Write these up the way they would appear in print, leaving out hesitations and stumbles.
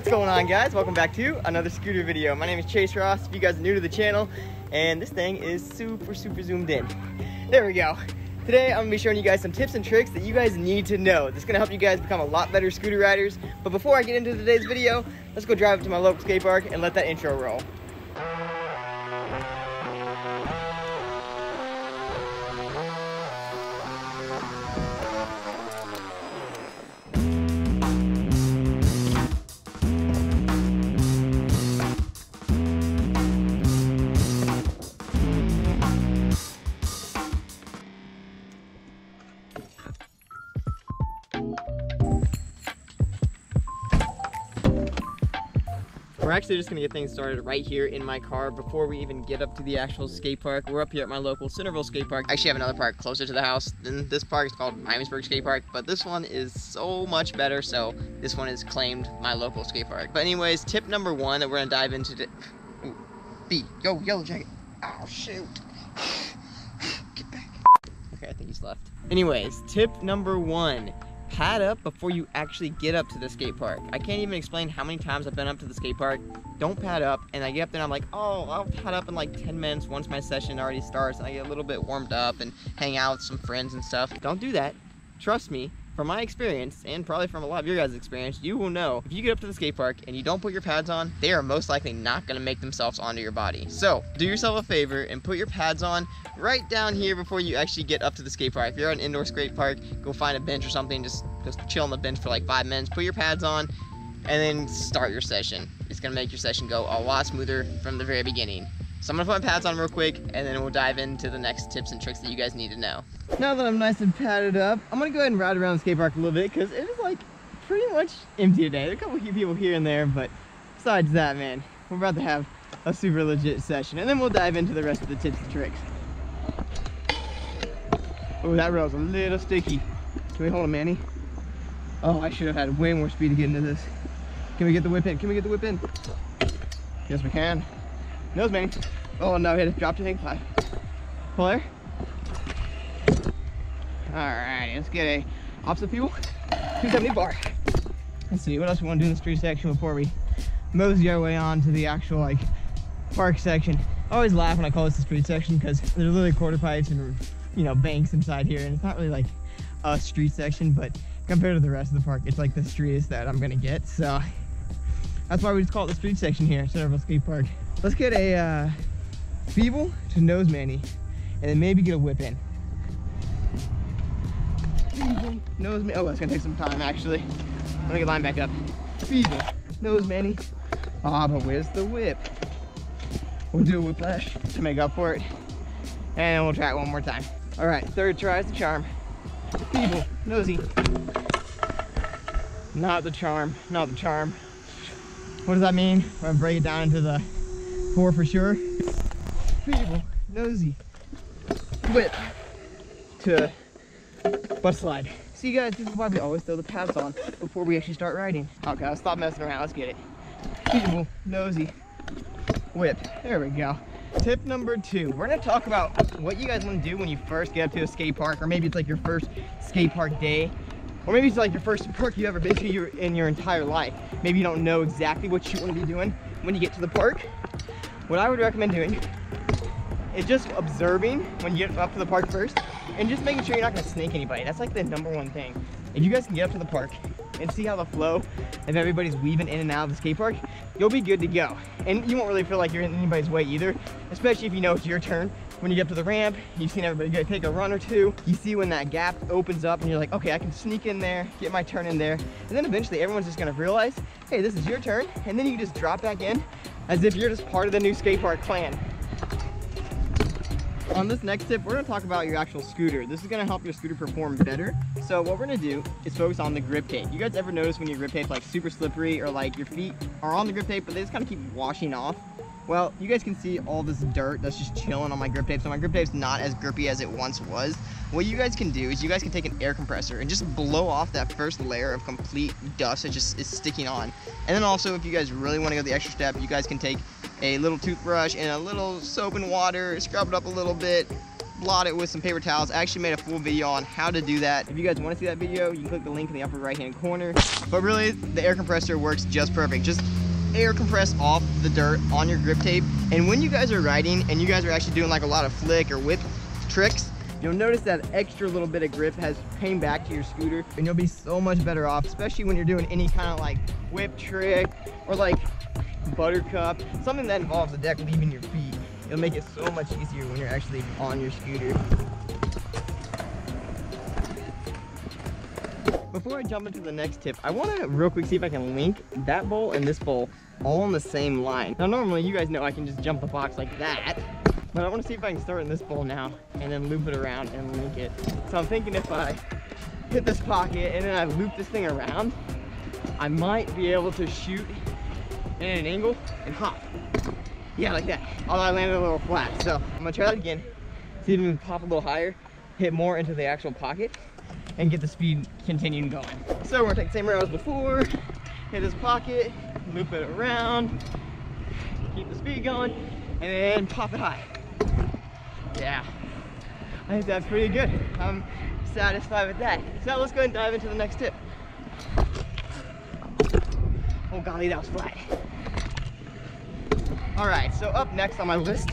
What's going on, guys? Welcome back to another scooter video. My name is Chase Ross, if you guys are new to the channel, and this thing is super zoomed in. There we go. Today I'm gonna be showing you guys some tips and tricks that you guys need to know. This is gonna help you guys become a lot better scooter riders. But before I get into today's video, let's go drive up to my local skate park and let that intro roll. We're actually just gonna get things started right here in my car before we even get up to the actual skate park. We're up here at my local Centerville skate park. I actually have another park closer to the house than this park. It's called Miamisburg Skate Park, but this one is so much better, so this one has claimed my local skate park. But anyways, tip number one that we're gonna dive into today. B, yo, yellow jacket. Oh, shoot. Get back. Okay, I think he's left. Anyways, tip number one. Pad up before you actually get up to the skate park. I can't even explain how many times I've been up to the skate park, don't pad up, and I get up there and I'm like, oh, I'll pad up in like 10 minutes once my session already starts and I get a little bit warmed up and hang out with some friends and stuff. Don't do that. Trust me, from my experience, and probably from a lot of your guys' experience, you will know if you get up to the skate park and you don't put your pads on, they are most likely not gonna make themselves onto your body. So, do yourself a favor and put your pads on right down here before you actually get up to the skate park. If you're at an indoor skate park, go find a bench or something, just chill on the bench for like 5 minutes, put your pads on, and then start your session. It's gonna make your session go a lot smoother from the very beginning. So I'm gonna put my pads on real quick, and then we'll dive into the next tips and tricks that you guys need to know. Now that I'm nice and padded up, I'm gonna go ahead and ride around the skate park a little bit, because it is like pretty much empty today. There are a couple of people here and there, but besides that, man, we're about to have a super legit session, and then we'll dive into the rest of the tips and tricks. Oh, that rail's a little sticky. Can we hold him, Manny? Oh, I should have had way more speed to get into this. Can we get the whip in? Can we get the whip in? Yes, we can. Nose, Manny. Oh, no, hit it. Dropped to hang 5. Pull there. Alright, let's get a opposite fuel. 270 bar. Let's see, what else we want to do in the street section before we mosey our way on to the actual, like, park section. I always laugh when I call this the street section because there's literally quarter pipes and, you know, banks inside here, and it's not really like a street section, but compared to the rest of the park, it's like the streetest that I'm gonna get, so that's why we just call it the street section here at Centerville Skate Park. Let's get a feeble to nose Manny, and then maybe get a whip in. Feeble, nose Manny. Oh, that's gonna take some time actually. Let me get line back up. Feeble, nose Manny. Ah, but where's the whip? We'll do a whiplash to make up for it, and then we'll try it one more time. All right, third try is the charm. Feeble, nosy. Not the charm, not the charm. What does that mean? We're gonna break it down into the 4 for sure. Feeble, nosy, whip to butt slide. See, guys, this is why we always throw the pads on before we actually start riding. Okay, let's stop messing around, let's get it. Feeble, nosy, whip. There we go. Tip number 2, we're gonna talk about what you guys want to do when you first get up to a skate park, or maybe it's like your first skate park day, or maybe it's like your first park you ever been to in your entire life. Maybe you don't know exactly what you want to be doing when you get to the park. What I would recommend doing is just observing when you get up to the park first, and just making sure you're not gonna snake anybody. That's like the #1 thing. If you guys can get up to the park and see how the flow of everybody's weaving in and out of the skate park, you'll be good to go. And you won't really feel like you're in anybody's way either, especially if you know it's your turn. When you get up to the ramp, you've seen everybody take a run or two. You see when that gap opens up and you're like, okay, I can sneak in there, get my turn in there. And then eventually everyone's just gonna realize, hey, this is your turn. And then you can just drop back in as if you're just part of the new skate park clan. On this next tip, we're gonna talk about your actual scooter. This is gonna help your scooter perform better. So what we're gonna do is focus on the grip tape. You guys ever notice when your grip tape's like super slippery, or like your feet are on the grip tape, but they just kind of keep washing off? Well, you guys can see all this dirt that's just chilling on my grip tape. So my grip tape's not as grippy as it once was. What you guys can do is you guys can take an air compressor and just blow off that first layer of complete dust that just is sticking on. And then also, if you guys really want to go the extra step, you guys can take a little toothbrush and a little soap and water, scrub it up a little bit, blot it with some paper towels. I actually made a full video on how to do that. If you guys want to see that video, you can click the link in the upper right hand corner. But really, the air compressor works just perfect. Just air compress off the dirt on your grip tape. And when you guys are riding and you guys are actually doing like a lot of flick or whip tricks, you'll notice that extra little bit of grip has came back to your scooter, and you'll be so much better off, especially when you're doing any kind of like whip trick or like buttercup, something that involves the deck leaving your feet. It'll make it so much easier when you're actually on your scooter. Before I jump into the next tip, I want to real quick see if I can link that bowl and this bowl all on the same line. Now normally you guys know I can just jump the box like that, but I want to see if I can start in this bowl now and then loop it around and link it. So I'm thinking if I hit this pocket and then I loop this thing around, I might be able to shoot in an angle and hop. Yeah, like that. Although I landed a little flat. So I'm gonna try that again. See if we can pop a little higher, hit more into the actual pocket, and get the speed continuing going. So we're gonna take the same route as before, hit this pocket, loop it around, keep the speed going, and then pop it high. Yeah, I think that's pretty good. I'm satisfied with that. So let's go ahead and dive into the next tip. Oh golly, that was flat. All right, so up next on my list,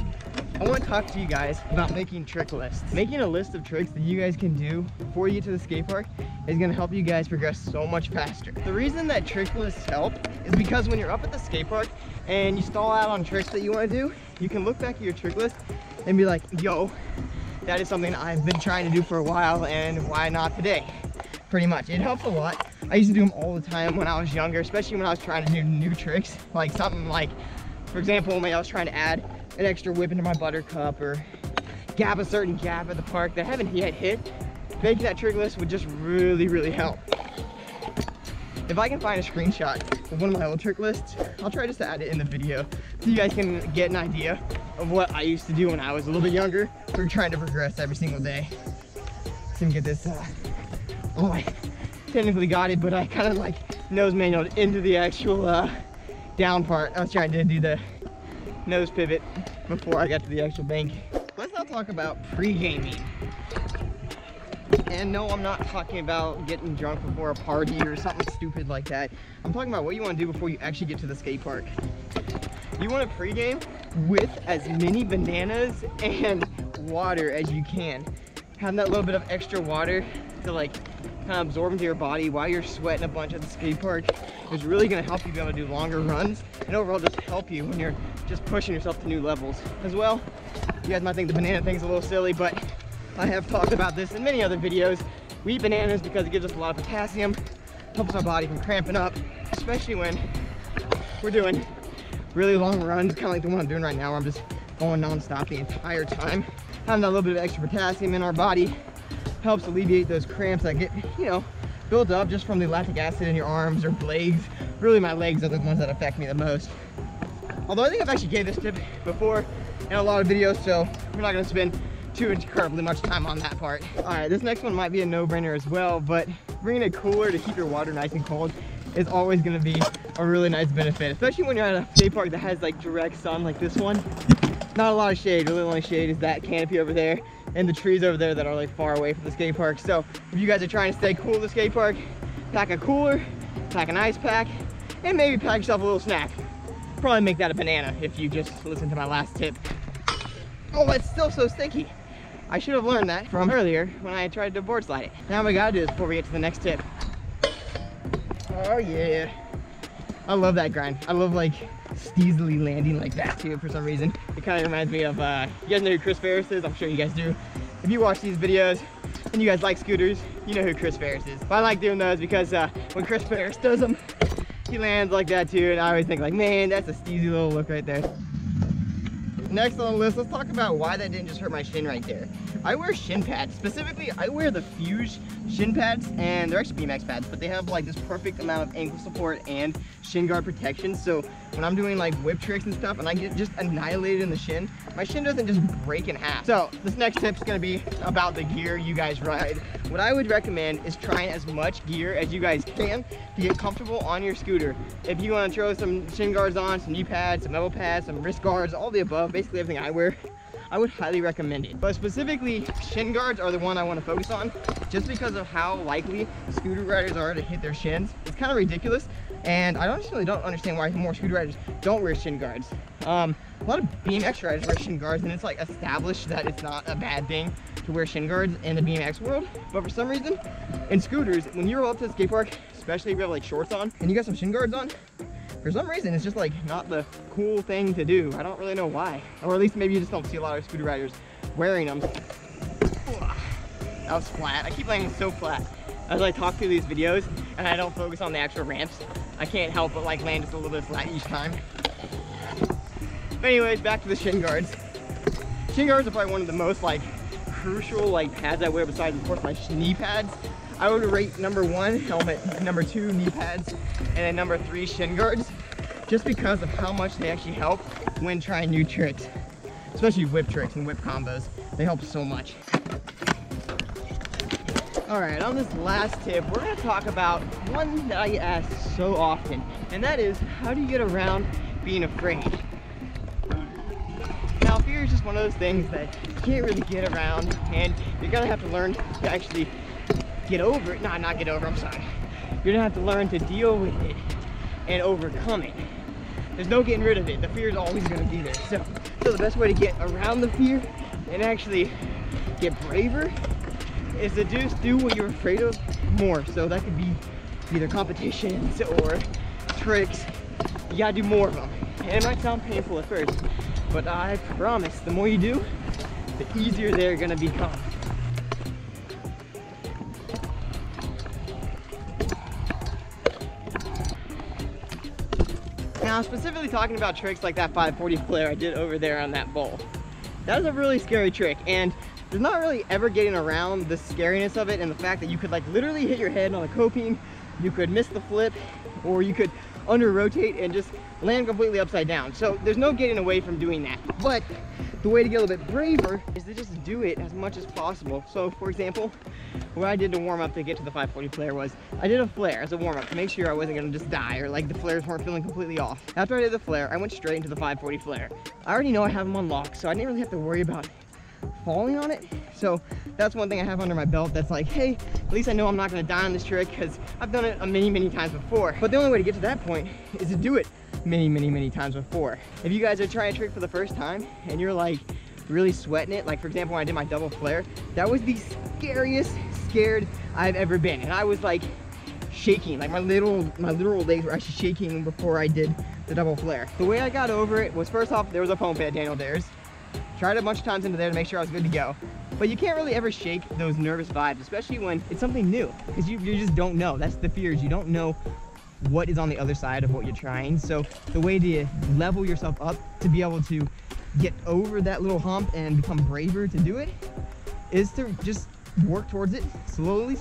I want to talk to you guys about making trick lists. Making a list of tricks that you guys can do before you get to the skate park is going to help you guys progress so much faster. The reason that trick lists help is because when you're up at the skate park and you stall out on tricks that you want to do, you can look back at your trick list and be like, yo, that is something I've been trying to do for a while, and why not today? Pretty much. It helps a lot. I used to do them all the time when I was younger, especially when I was trying to do new tricks, like something like, for example, when I was trying to add an extra whip into my buttercup or gap a certain gap at the park that I haven't yet hit. Making that trick list would just really help. If I can find a screenshot of one of my old trick lists, I'll try just to add it in the video so you guys can get an idea of what I used to do when I was a little bit younger. We're trying to progress every single day. So get this, oh, I technically got it, but I kind of like nose manualed into the actual down part. I was trying to do the nose pivot before I got to the actual bank. Let's now talk about pre-gaming. And no, I'm not talking about getting drunk before a party or something stupid like that. I'm talking about what you want to do before you actually get to the skate park. You want to pre-game with as many bananas and water as you can. Having that little bit of extra water to like kind of absorb into your body while you're sweating a bunch at the skate park is really going to help you be able to do longer runs and overall just help you when you're just pushing yourself to new levels as well. You guys might think the banana thing's a little silly, but I have talked about this in many other videos. We eat bananas because it gives us a lot of potassium, helps our body from cramping up, especially when we're doing really long runs, kind of like the one I'm doing right now, where I'm just going non-stop the entire time. Having that little bit of extra potassium in our body helps alleviate those cramps that get, you know, built up just from the lactic acid in your arms or legs. Really, my legs are the ones that affect me the most. Although I think I've actually gave this tip before in a lot of videos, so we're not going to spend too incredibly much time on that part. All right, this next one might be a no-brainer as well, but bringing a cooler to keep your water nice and cold is always going to be a really nice benefit, especially when you're at a skate park that has like direct sun like this one. Not a lot of shade. Really, the only shade is that canopy over there and the trees over there that are like far away from the skate park. So if you guys are trying to stay cool at the skate park, pack a cooler, pack an ice pack, and maybe pack yourself a little snack. Probably make that a banana if you just listen to my last tip. Oh, it's still so sticky. I should have learned that from earlier when I tried to board slide it. Now we gotta do this before we get to the next tip. Oh yeah. I love that grind. I love like steezily landing like that too for some reason. It kind of reminds me of, you guys know who Chris Ferris is? I'm sure you guys do. If you watch these videos and you guys like scooters, you know who Chris Ferris is. But I like doing those because when Chris Ferris does them, he lands like that too, and I always think like, man, that's a steezy little look right there. Next on the list, let's talk about why that didn't just hurt my shin right there. I wear shin pads. Specifically, I wear the Fuse shin pads, and they're actually BMX pads, but they have like this perfect amount of ankle support and shin guard protection. So when I'm doing like whip tricks and stuff and I get just annihilated in the shin, my shin doesn't just break in half. So this next tip is gonna be about the gear you guys ride. What I would recommend is trying as much gear as you guys can to get comfortable on your scooter. If you wanna throw some shin guards on, some knee pads, some elbow pads, some wrist guards, all the above, basically everything I wear, I would highly recommend it. But specifically, Shin Guards are the one I want to focus on, just because of how likely scooter riders are to hit their shins. It's kind of ridiculous, and I honestly don't understand why more scooter riders don't wear Shin Guards. A lot of BMX riders wear Shin Guards, and it's like established that it's not a bad thing to wear Shin Guards in the BMX world. But for some reason, in scooters, when you roll up to the skate park, especially if you have like shorts on and you got some Shin Guards on, for some reason it's just like not the cool thing to do. I don't really know why, or at least maybe you just don't see a lot of scooter riders wearing them. That was flat. I keep landing so flat as I talk through these videos and I don't focus on the actual ramps. I can't help but like land just a little bit flat each time. But anyways, back to the Shin Guards. Shin Guards are probably one of the most like crucial like pads I wear, besides of course my knee pads. I would rate number 1 helmet, number 2 knee pads, and then number 3 Shin Guards, just because of how much they actually help when trying new tricks, especially whip tricks and whip combos. They help so much. All right, on this last tip, we're gonna talk about one that I get asked so often, and that is, how do you get around being afraid? Now, fear is just one of those things that you can't really get around, and you're gonna have to learn to actually get over it. Not get over, I'm sorry. You're gonna have to learn to deal with it and overcome it. There's no getting rid of it. The fear is always gonna be there. So the best way to get around the fear and actually get braver is to just do what you're afraid of more. So that could be either competitions or tricks. You gotta do more of them. And it might sound painful at first, but I promise the more you do, the easier they're gonna become. Now, specifically talking about tricks like that 540 flare I did over there on that bowl. That was a really scary trick, and there's not really ever getting around the scariness of it and the fact that you could like literally hit your head on the coping, you could miss the flip, or you could under rotate and just land completely upside down. So there's no getting away from doing that. But the way to get a little bit braver is to just do it as much as possible. So for example, what I did to warm up to get to the 540 flare was I did a flare as a warm up to make sure I wasn't gonna just die or like the flares weren't feeling completely off. After I did the flare, I went straight into the 540 flare. I already know I have them unlocked, so I didn't really have to worry about falling on it. So that's one thing I have under my belt that's like, hey, at least I know I'm not gonna die on this trick, because I've done it many times before. But the only way to get to that point is to do it many times before. If you guys are trying a trick for the first time and you're like really sweating it, like for example when I did my double flare, that was the scariest scared I've ever been, and I was like shaking, like my literal legs were actually shaking before I did the double flare. The way I got over it was, first off, there was a foam pit, Daniel Dares. Tried it a bunch of times into there to make sure I was good to go. But you can't really ever shake those nervous vibes, especially when it's something new, because you just don't know. That's the fears. You don't know what is on the other side of what you're trying. So the way to level yourself up to be able to get over that little hump and become braver to do it is to just work towards it slowly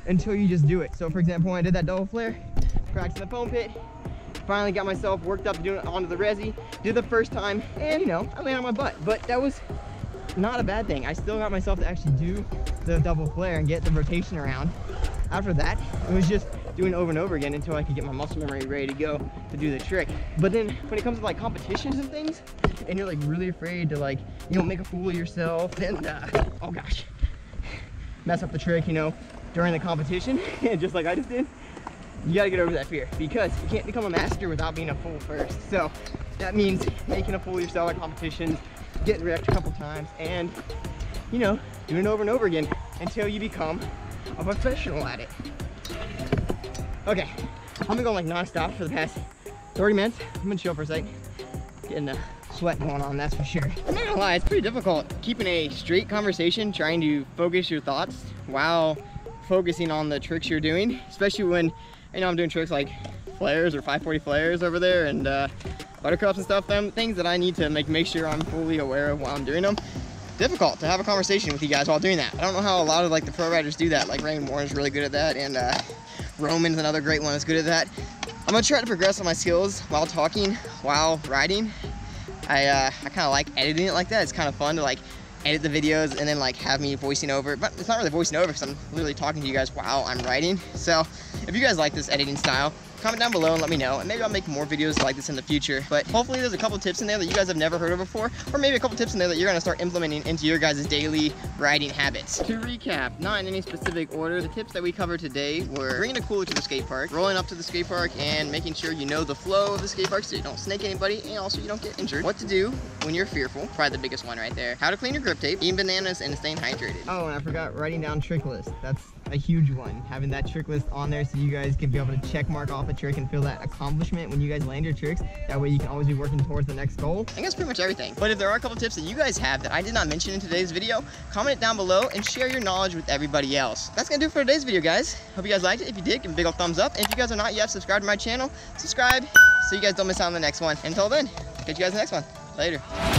until you just do it. So for example, when I did that double flare, practiced the foam pit, finally got myself worked up to doing it onto the resi, did the first time, and you know, I landed on my butt. But that was not a bad thing. I still got myself to actually do the double flare and get the rotation around. After that, it was just doing it over and over again until I could get my muscle memory ready to go to do the trick. But then when it comes to like competitions and things, and you're like really afraid to like, you know, make a fool of yourself and oh gosh, mess up the trick, you know, during the competition, just like I just did, you gotta get over that fear, because you can't become a master without being a fool first. So that means making a fool of yourself at competitions, getting wrecked a couple times, and you know, doing it over and over again until you become a professional at it. Okay, I've been going like non-stop for the past 30 minutes. I'm gonna chill for a second. Getting the sweat going on, that's for sure. I'm not gonna lie, it's pretty difficult keeping a straight conversation, trying to focus your thoughts while focusing on the tricks you're doing, especially when, you know, I'm doing tricks like flares or 540 flares over there and buttercups and stuff, them things that I need to make sure I'm fully aware of while I'm doing them. Difficult to have a conversation with you guys while doing that. I don't know how a lot of like the pro riders do that. Like Rain Warren's really good at that, and Roman's another great one that's good at that. I'm gonna try to progress on my skills while talking, while riding. I kind of like editing it like that. It's kind of fun to like edit the videos and then like have me voicing over, but it's not really voicing over because I'm literally talking to you guys while I'm riding. So if you guys like this editing style, comment down below and let me know, and maybe I'll make more videos like this in the future. But hopefully there's a couple tips in there that you guys have never heard of before, or maybe a couple tips in there that you're gonna start implementing into your guys' daily riding habits. To recap, not in any specific order, the tips that we covered today were bringing a cooler to the skate park, rolling up to the skate park, and making sure you know the flow of the skate park so you don't snake anybody, and also you don't get injured. What to do when you're fearful, probably the biggest one right there. How to clean your grip tape, eating bananas, and staying hydrated. Oh, and I forgot writing down trick list. That's a huge one. Having that trick list on there so you guys can be able to check mark off a trick and feel that accomplishment when you guys land your tricks. That way you can always be working towards the next goal. I think that's pretty much everything. But if there are a couple tips that you guys have that I did not mention in today's video, comment it down below and share your knowledge with everybody else. That's gonna do it for today's video, guys. Hope you guys liked it. If you did, give me a big old thumbs up. And if you guys are not yet subscribed to my channel, subscribe so you guys don't miss out on the next one. Until then, catch you guys in the next one. Later.